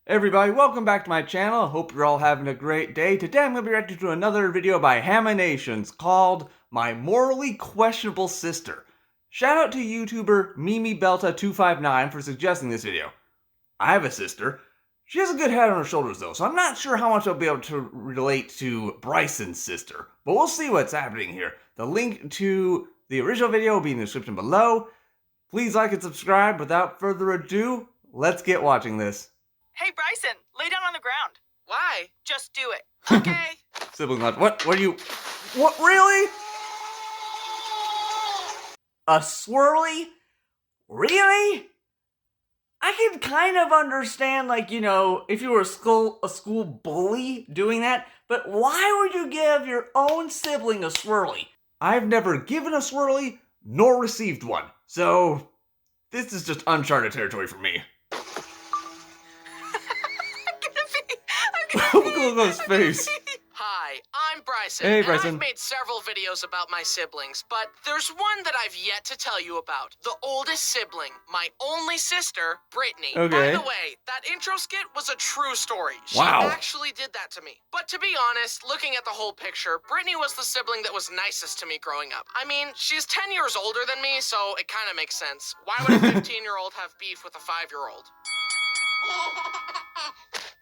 Everybody, welcome back to my channel. Hope you're all having a great day. Today I'm going to be reacting to another video by Haminations called My Morally Questionable Sister. Shout out to YouTuber MimiBelta259 for suggesting this video. I have a sister. She has a good head on her shoulders though, so I'm not sure how much I'll be able to relate to Bryson's sister. But we'll see what's happening here. The link to the original video will be in the description below. Please like and subscribe. Without further ado, let's get watching this. Hey, Bryson, lay down on the ground. Why? Just do it. Okay. Sibling lunch. What are you? What, really? A swirly? Really? I can kind of understand, like, you know, if you were a school bully doing that, but why would you give your own sibling a swirly? I've never given a swirly, nor received one, so this is just uncharted territory for me. Look at his face. Hi, I'm Bryson. Hey, and Bryson. I've made several videos about my siblings, but there's one that I've yet to tell you about. The oldest sibling, my only sister, Brittany. Okay. By the way, that intro skit was a true story. She Wow. actually did that to me. But to be honest, looking at the whole picture, Brittany was the sibling that was nicest to me growing up. I mean, she's 10 years older than me, so it kind of makes sense. Why would a 15-year-old have beef with a 5-year-old?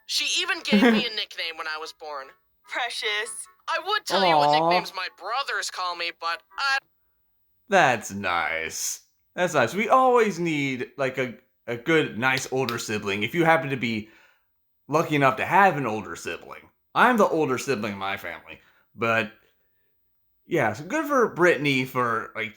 She even gave me a nickname when I was born. Precious. I would tell you what Aww. nicknames my brothers call me, but That's nice. That's nice. We always need, like, a good, nice older sibling if you happen to be lucky enough to have an older sibling. I'm the older sibling in my family. But, yeah, so good for Brittany for, like,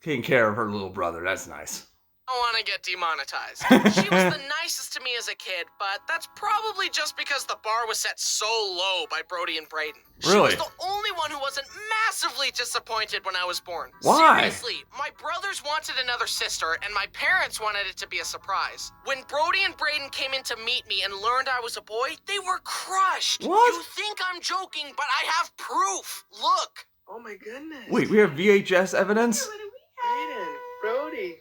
taking care of her little brother. That's nice. I don't want to get demonetized. She was the nicest to me as a kid, but that's probably just because the bar was set so low by Brody and Braden. Really? She was the only one who wasn't massively disappointed when I was born. Why? Seriously, my brothers wanted another sister, and my parents wanted it to be a surprise. When Brody and Braden came in to meet me and learned I was a boy, they were crushed. What? You think I'm joking, but I have proof. Look. Oh my goodness. Wait, we have VHS evidence? Brayden, Brody.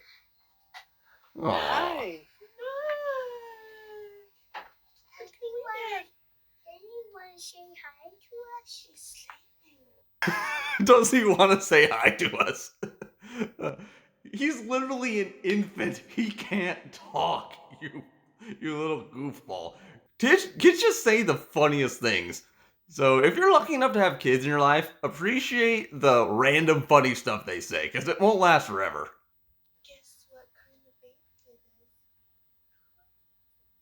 Aww. Hi. Does he want to say hi to us? He's literally an infant. He can't talk, you little goofball. Kids just say the funniest things. So if you're lucky enough to have kids in your life, appreciate the random funny stuff they say, because it won't last forever. Guess what kind of baby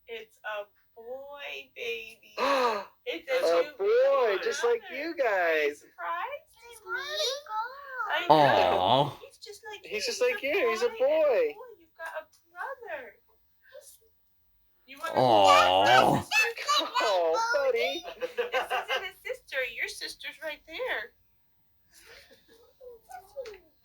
it is? It's a boy baby. It's A boy, just like you guys. Surprise? I Aww. know. He's just like you. He's a boy. You've got a brother. You want Aww. Oh, buddy. This isn't a sister. Your sister's right there.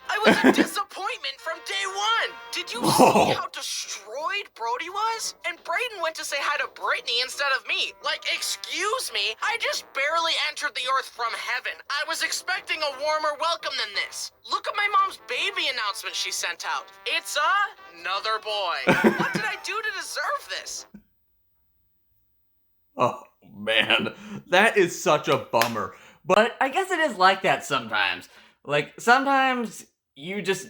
I was a disappointment from day one. Did you Whoa. see how destroyed Brody was? And Braden went to say hi to Brittany instead of me. Like, excuse me, I just barely entered the earth from heaven. I was expecting a warmer welcome than this. Look at my mom's baby announcement she sent out. It's another boy. What did I do to deserve this? Oh, man. That is such a bummer. But I guess it is like that sometimes. Like, sometimes you just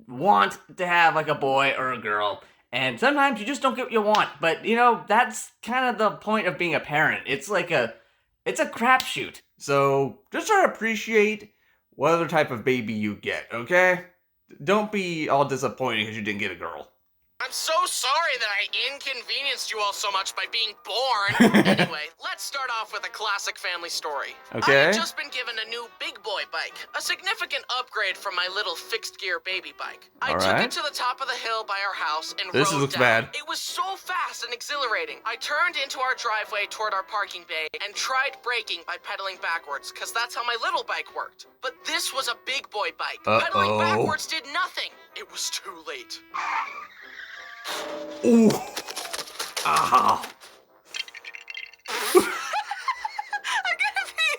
want to have, like, a boy or a girl. And sometimes you just don't get what you want. But, you know, that's kind of the point of being a parent. It's like it's a crapshoot. So, just try to appreciate whatever type of baby you get, okay? Don't be all disappointed because you didn't get a girl. I'm so sorry that I inconvenienced you all so much by being born. Anyway, let's start off with a classic family story. Okay. I had just been given a new big boy bike, a significant upgrade from my little fixed gear baby bike. I took Alright. it to the top of the hill by our house and This rode looks down. bad. It was so fast and exhilarating. I turned into our driveway toward our parking bay and tried braking by pedaling backwards, because that's how my little bike worked. But this was a big boy bike. Pedaling backwards did nothing. It was too late. Ooh. Ah. I'm gonna pee!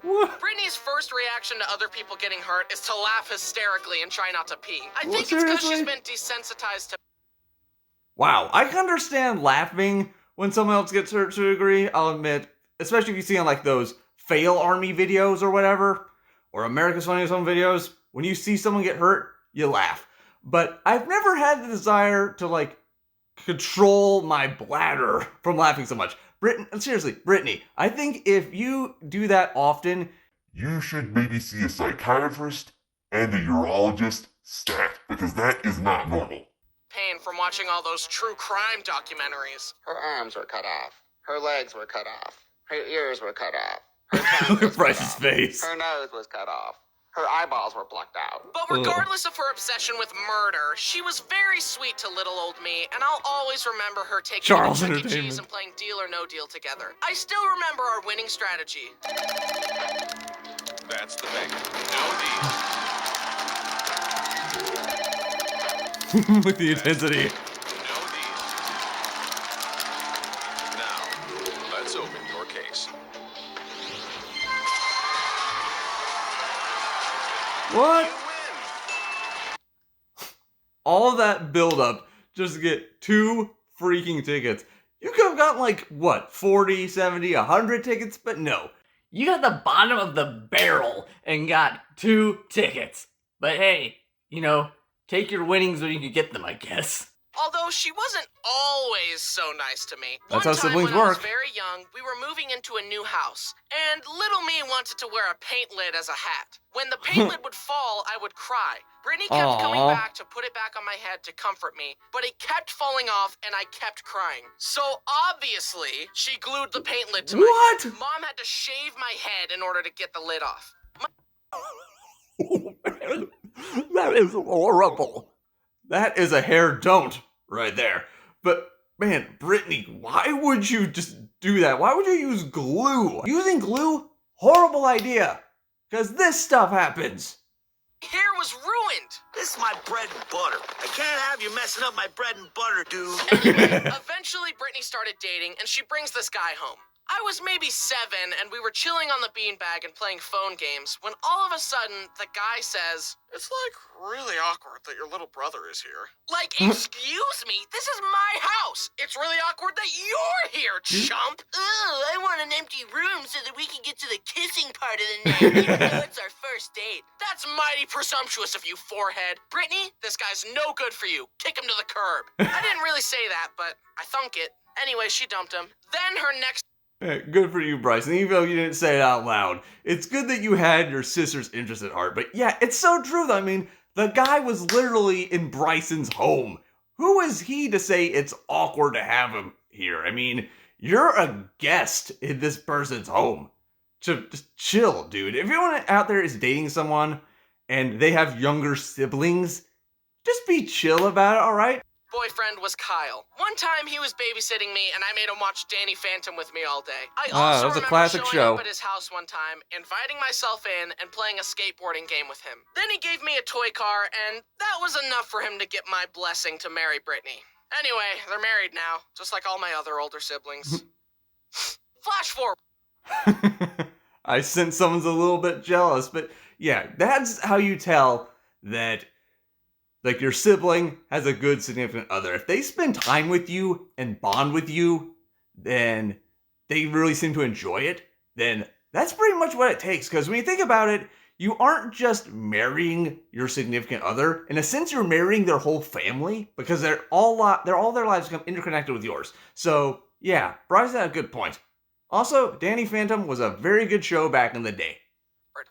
What? Brittany's first reaction to other people getting hurt is to laugh hysterically and try not to pee. I think it's because seriously? she's been desensitized to Wow, I can understand laughing when someone else gets hurt to a degree, I'll admit. Especially if you see on like those fail army videos or whatever, or America's Funniest Home videos. When you see someone get hurt, you laugh. But I've never had the desire to like control my bladder from laughing so much. Seriously, Brittany, I think if you do that often, you should maybe see a psychiatrist and a urologist stat, because that is not normal. Pain from watching all those true crime documentaries. Her arms were cut off. Her legs were cut off. Her ears were cut off. Her tongue look was at cut Bryce's off. face. Her nose was cut off. Her eyeballs were plucked out. But regardless of her obsession with murder, she was very sweet to little old me, and I'll always remember her taking Charles me to Chuck E. Entertainment. Cheese and playing Deal or No Deal together. I still remember our winning strategy. That's the thing. No With the intensity. D's. No D's. Now, let's open your case. What? You win. All that buildup just to get 2 freaking tickets. You could have gotten like, what, 40, 70, 100 tickets? But no. You got the bottom of the barrel and got 2 tickets. But hey, you know, take your winnings when you can get them, I guess. Although she wasn't always so nice to me. That's One how time siblings when I was work. very young, we were moving into a new house, and little me wanted to wear a paint lid as a hat. When the paint lid would fall, I would cry. Brittany kept coming Aw. back to put it back on my head to comfort me, but it kept falling off, and I kept crying. So obviously, she glued the paint lid to my What? head. Mom had to shave my head in order to get the lid off. That is horrible. That is a hair don't right there. But man, Brittany, why would you just do that? Why would you use glue? Using glue? Horrible idea. Because this stuff happens. Hair was ruined. This is my bread and butter. I can't have you messing up my bread and butter, dude. Anyway, eventually Brittany started dating, and she brings this guy home. I was maybe 7, and we were chilling on the beanbag and playing phone games, when all of a sudden, the guy says, It's like really awkward that your little brother is here. like, excuse me, this is my house. It's really awkward that you're here, chump. Oh, I want an empty room so that we can get to the kissing part of the night. Even though it's our first date. That's mighty presumptuous of you, forehead. Brittany, this guy's no good for you. Kick him to the curb. I didn't really say that, but I thunk it. Anyway, she dumped him. Then her next Hey, good for you, Bryson, even though you didn't say it out loud. It's good that you had your sister's interest at heart. But yeah, it's so true, though. I mean, the guy was literally in Bryson's home. Who is he to say it's awkward to have him here? I mean, you're a guest in this person's home. Just chill, dude. If anyone out there is dating someone and they have younger siblings, just be chill about it, alright? boyfriend was Kyle. One time he was babysitting me and I made him watch Danny Phantom with me all day. I That also was a remember classic showing show. up at his house one time, inviting myself in and playing a skateboarding game with him. Then he gave me a toy car and that was enough for him to get my blessing to marry Brittany. Anyway, they're married now, just like all my other older siblings. Flash forward. I sense someone's a little bit jealous, but yeah, that's how you tell that like your sibling has a good significant other. If they spend time with you and bond with you, then they really seem to enjoy it, then that's pretty much what it takes. Because when you think about it, you aren't just marrying your significant other. In a sense, you're marrying their whole family because they're all their lives become interconnected with yours. So yeah, Bryson had a good point. Also, Danny Phantom was a very good show back in the day.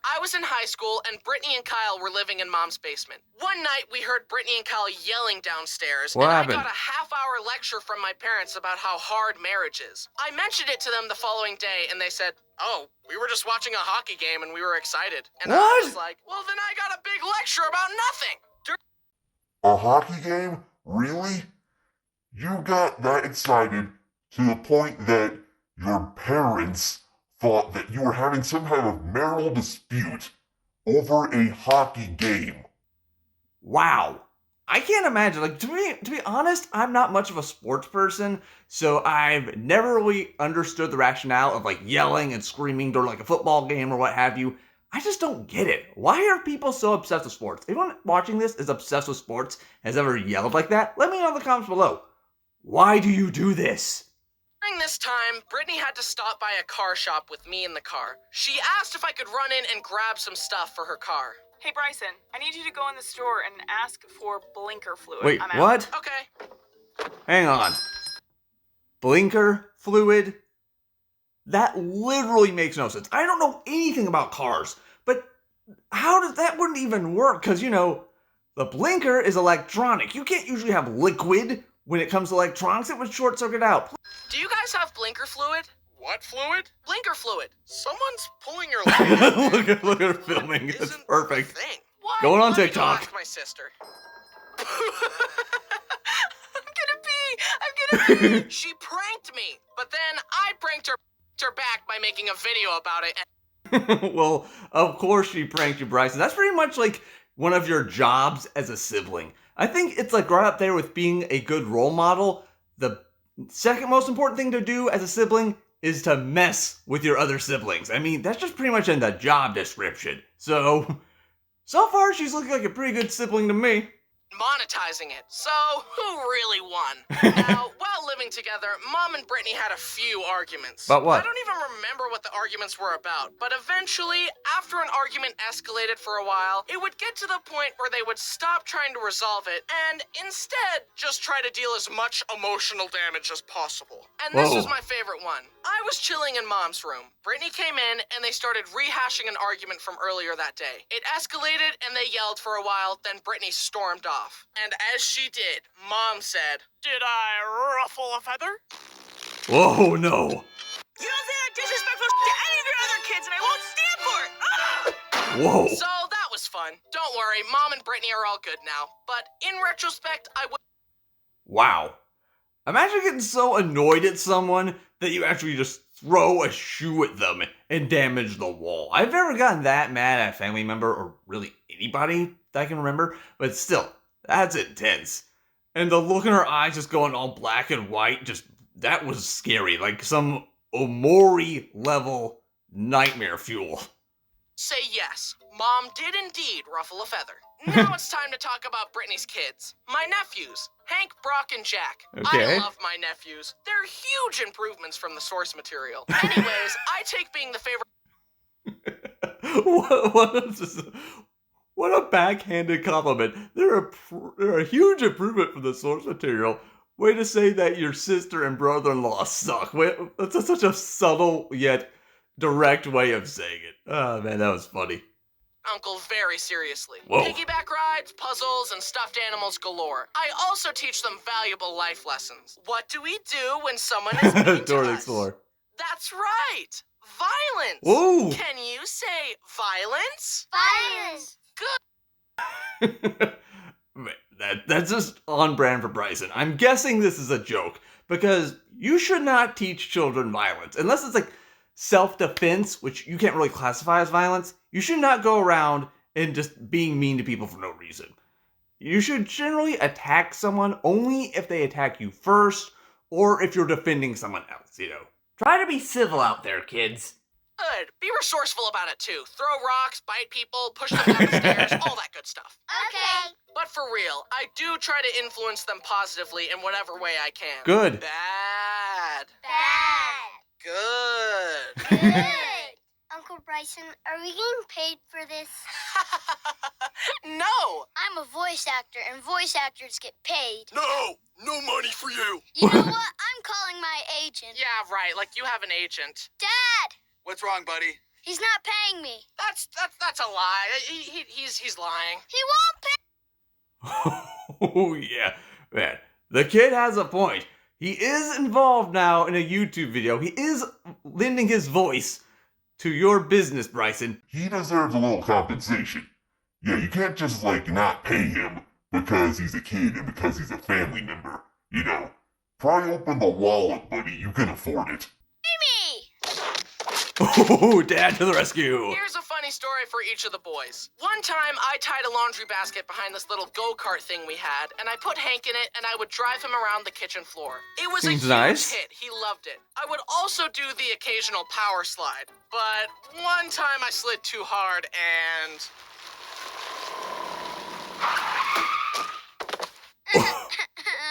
I was in high school, and Brittany and Kyle were living in Mom's basement. One night, we heard Brittany and Kyle yelling downstairs, What and happened? I got a half-hour lecture from my parents about how hard marriage is. I mentioned it to them the following day, and they said, "Oh, we were just watching a hockey game, and we were excited." And I What? was like, "Well, then I got a big lecture about nothing." A hockey game? Really? You got that excited to the point that your parents thought that you were having some kind of marital dispute over a hockey game. Wow. I can't imagine. Like, to be honest, I'm not much of a sports person, so I've never really understood the rationale of like yelling and screaming during like a football game or what have you. I just don't get it. Why are people so obsessed with sports? Anyone watching this is obsessed with sports, has ever yelled like that? Let me know in the comments below. Why do you do this? During this time, Brittany had to stop by a car shop with me in the car. She asked if I could run in and grab some stuff for her car. Hey, Bryson, I need you to go in the store and ask for blinker fluid. Wait, I'm out. what? Okay. Hang on. Blinker fluid? That literally makes no sense. I don't know anything about cars, but how does that wouldn't even work? Because, you know, the blinker is electronic. You can't usually have liquid when it comes to electronics. It would short circuit out. Do you guys have blinker fluid? What fluid? Blinker fluid. Someone's pulling your leg. look at her filming. It's Isn't perfect. a thing. What? Going on Let me go TikTok. ask my sister. I'm gonna pee. She pranked me, but then I pranked her back by making a video about it. Well, of course she pranked you, Bryson. That's pretty much like one of your jobs as a sibling. I think it's like right up there with being a good role model. The second most important thing to do as a sibling is to mess with your other siblings. I mean, that's just pretty much in the job description. So far she's looking like a pretty good sibling to me. Monetizing it. So, who really won? Now, while living together, Mom and Brittany had a few arguments. About what? I don't even remember what the arguments were about, but eventually, after an argument escalated for a while, it would get to the point where they would stop trying to resolve it and instead just try to deal as much emotional damage as possible. And this Whoa. was my favorite one. I was chilling in Mom's room. Brittany came in and they started rehashing an argument from earlier that day. It escalated and they yelled for a while, then Brittany stormed off. And as she did, Mom said, Did I ruffle a feather? Whoa, no. You don't say that disrespectful to any of your other kids, and I won't stand for it. Ah! Whoa. So that was fun. Don't worry, Mom and Brittany are all good now. But in retrospect, I would. Wow. Imagine getting so annoyed at someone that you actually just throw a shoe at them and damage the wall. I've never gotten that mad at a family member or really anybody that I can remember, but still, that's intense. And the look in her eyes just going all black and white, that was scary. Like some Omori level nightmare fuel. Say yes, Mom did indeed ruffle a feather. Now it's time to talk about Brittany's kids. My nephews, Hank, Brock, and Jack. Okay. I love my nephews. They're huge improvements from the source material. Anyways, I take being the favorite. What a backhanded compliment. They're a huge improvement from the source material. Way to say that your sister and brother-in-law suck. That's such a subtle yet direct way of saying it. Oh man, that was funny. Uncle very seriously. Whoa. Piggyback rides, puzzles, and stuffed animals galore. I also teach them valuable life lessons. What do we do when someone is mean to Door to us? explore. That's right. Violence. Whoa. Can you say violence? Violence. Good. Man, that's just on brand for Bryson. I'm guessing this is a joke because you should not teach children violence unless it's like self-defense, which you can't really classify as violence. You should not go around and just being mean to people for no reason. You should generally attack someone only if they attack you first or if you're defending someone else, you know. Try to be civil out there, kids. Good. Be resourceful about it too. Throw rocks, bite people, push them down the stairs, all that good stuff. Okay. But for real, I do try to influence them positively in whatever way I can. Good. Bad. Bad. Good. Good. Uncle Bryson, are we getting paid for this? No. I'm a voice actor, and voice actors get paid. No! No money for you! You know what? I'm calling my agent. Yeah, right. Like you have an agent. Dad! What's wrong, buddy? He's not paying me. That's a lie. He's lying. He won't pay. Oh yeah, man. The kid has a point. He is involved now in a YouTube video. He is lending his voice to your business, Bryson. He deserves a little compensation. Yeah, you can't just, not pay him because he's a kid and because he's a family member. You know, pry open the wallet, buddy. You can afford it. Oh, Dad to the rescue. Here's a funny story for each of the boys. One time, I tied a laundry basket behind this little go-kart thing we had, and I put Hank in it, and I would drive him around the kitchen floor. It was Seems a huge nice. hit. He loved it. I would also do the occasional power slide, but one time I slid too hard, and...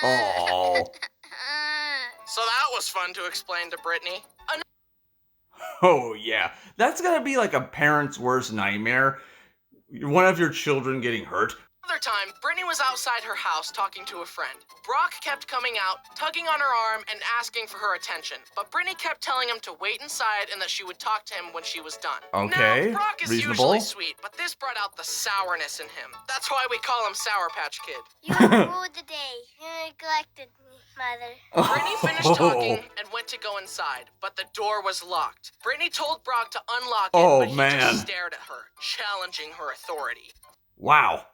Oh. was fun to explain to Brittany. Oh, yeah. That's gonna be like a parent's worst nightmare. One of your children getting hurt. Another time, Brittany was outside her house talking to a friend. Brock kept coming out, tugging on her arm, and asking for her attention. But Brittany kept telling him to wait inside and that she would talk to him when she was done. Okay, Now, Brock is reasonable. usually sweet, but this brought out the sourness in him. That's why we call him Sour Patch Kid. You ruined the day. You neglected me, Mother. Brittany finished talking and went to go inside, but the door was locked. Brittany told Brock to unlock it, but he just stared at her, challenging her authority. Wow.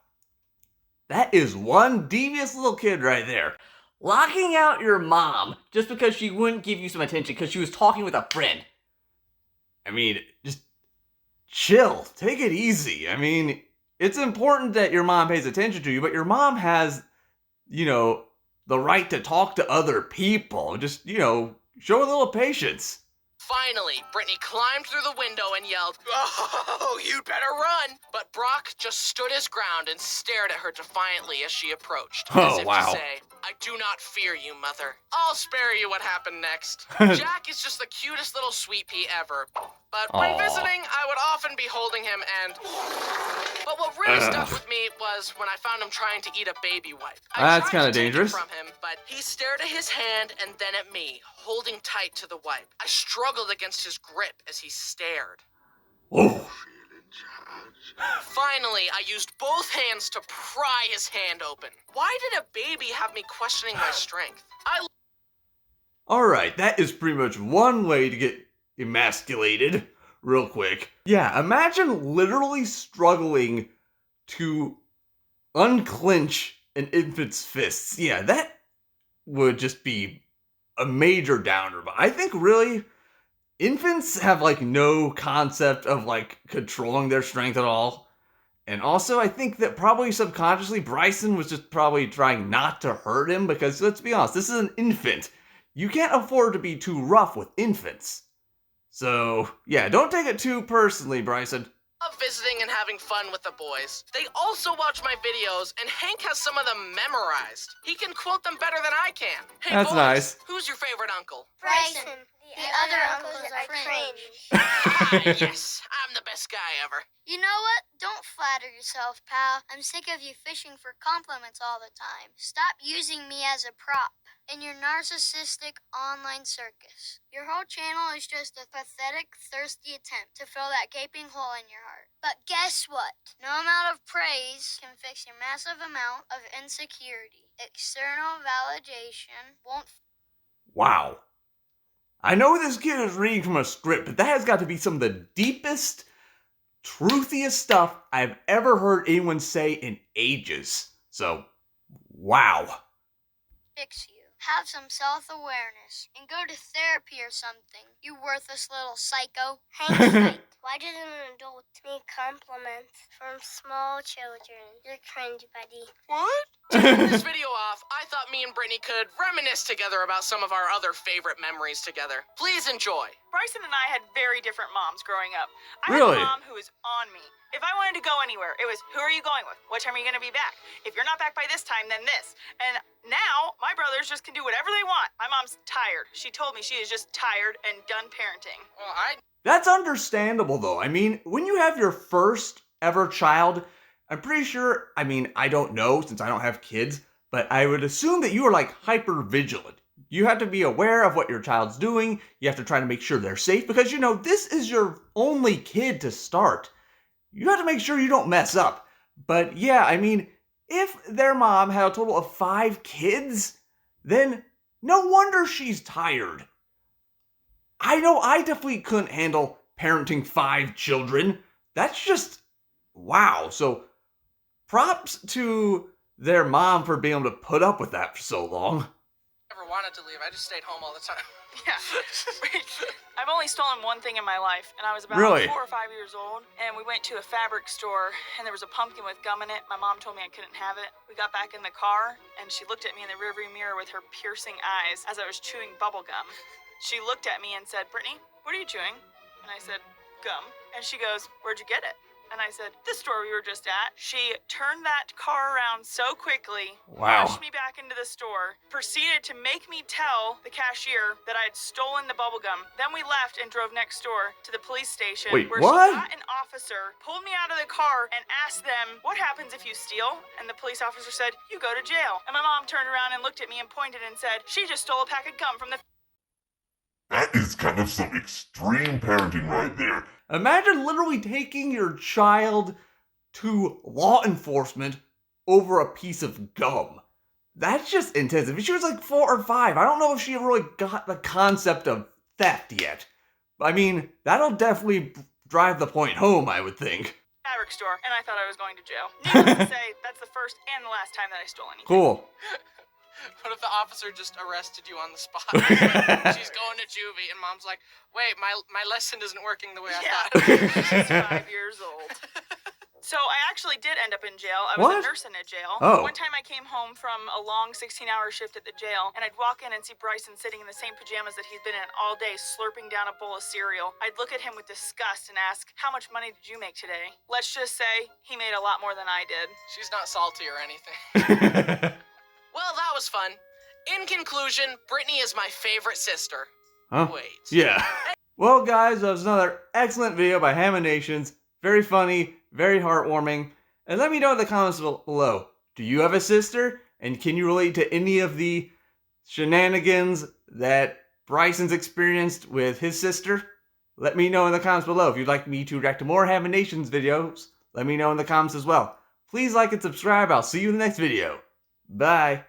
That is one devious little kid right there. Locking out your mom just because she wouldn't give you some attention because she was talking with a friend. I mean, just chill. Take it easy. I mean, it's important that your mom pays attention to you, but your mom has, you know, the right to talk to other people. Just, you know, show a little patience. Finally, Brittany climbed through the window and yelled, "Oh, you'd better run!" But Brock just stood his ground and stared at her defiantly as she approached. As if to say, "I do not fear you, Mother. I'll spare you what happened next." Jack is just the cutest little sweet pea ever. But when visiting, I would often be holding him and... But what really stuck with me was when I found him trying to eat a baby wipe. That's kind of take it dangerous. from him, but he stared at his hand and then at me, holding tight to the wipe. I struggled against his grip as he stared. Oh. Finally, I used both hands to pry his hand open. Why did a baby have me questioning my strength? Alright, that is pretty much one way to get emasculated real quick. Yeah, imagine literally struggling to unclench an infant's fists. Yeah, that would just be a major downer. But I think really, infants have like no concept of like controlling their strength at all. And also, I think that probably subconsciously, Bryson was just probably trying not to hurt him because, let's be honest, this is an infant. You can't afford to be too rough with infants. So, yeah, don't take it too personally, Bryson. Love visiting and having fun with the boys. They also watch my videos, and Hank has some of them memorized. He can quote them better than I can. Hey, That's boys, nice. Who's your favorite uncle? Bryson. The other uncles are cringe. Yes, I'm the best guy ever. You know what? Don't flatter yourself, pal. I'm sick of you fishing for compliments all the time. Stop using me as a prop in your narcissistic online circus. Your whole channel is just a pathetic, thirsty attempt to fill that gaping hole in your heart. But guess what? No amount of praise can fix your massive amount of insecurity. External validation won't... Wow. I know this kid is reading from a script, but that has got to be some of the deepest, truthiest stuff I've ever heard anyone say in ages. So, wow. Fix you. Have some self-awareness and go to therapy or something, you worthless little psycho. Hank's right. Why did an adult make compliments from small children? You're cringe, buddy. What? To end this video off, I thought me and Brittany could reminisce together about some of our other favorite memories together. Please enjoy. Bryson and I had very different moms growing up. I Really? had a mom who was on me. If I wanted to go anywhere, it was, who are you going with? What time are you going to be back? If you're not back by this time, then this. And now, my brothers just can do whatever they want. My mom's tired. She told me she is just tired and done parenting. Well, That's understandable, though. I mean, when you have your first ever child, I'm pretty sure, I mean, I don't know since I don't have kids, but I would assume that you are like hyper vigilant. You have to be aware of what your child's doing. You have to try to make sure they're safe because, you know, this is your only kid to start. You have to make sure you don't mess up. But yeah, I mean, if their mom had a total of 5 kids, then no wonder she's tired. I know I definitely couldn't handle parenting 5 children. That's just, wow. So props to their mom for being able to put up with that for so long. never wanted to leave. I just stayed home all the time. Yeah. I've only stolen one thing in my life, and I was about Really? 4 or 5 years old, and we went to a fabric store, and there was a pumpkin with gum in it. My mom told me I couldn't have it. We got back in the car, and she looked at me in the rearview mirror with her piercing eyes as I was chewing bubble gum. She looked at me and said, "Brittany, what are you chewing?" And I said, "Gum." And she goes, "Where'd you get it?" And I said, the store we were just at. She turned that car around so quickly, Wow. pushed me back into the store, proceeded to make me tell the cashier that I had stolen the bubblegum. Then we left and drove next door to the police station. Wait, where what? she got an officer, pulled me out of the car, and asked them, what happens if you steal? And the police officer said, you go to jail. And my mom turned around and looked at me and pointed and said, she just stole a pack of gum from the... That is kind of some extreme parenting right there. Imagine literally taking your child to law enforcement over a piece of gum. That's just intense. If she was like 4 or 5, I don't know if she really got the concept of theft yet. I mean, that'll definitely drive the point home, I would think. fabric store, and I thought I was going to jail. Needless to say, that's the first and the last time that I stole anything. Cool. What if the officer just arrested you on the spot? She's going to juvie, and mom's like, wait, my lesson isn't working the way I thought. She's 5 years old. So I actually did end up in jail. I was What? a nurse in a jail. Oh. One time I came home from a long 16-hour shift at the jail, and I'd walk in and see Bryson sitting in the same pajamas that he's been in all day, slurping down a bowl of cereal. I'd look at him with disgust and ask, how much money did you make today? Let's just say he made a lot more than I did. She's not salty or anything. Well, that was fun. In conclusion, Brittany is my favorite sister. Huh? Wait. Yeah. Well, guys, that was another excellent video by Haminations. Very funny, very heartwarming. And let me know in the comments below. Do you have a sister? And can you relate to any of the shenanigans that Bryson's experienced with his sister? Let me know in the comments below. If you'd like me to react to more Haminations videos, let me know in the comments as well. Please like and subscribe. I'll see you in the next video. Bye.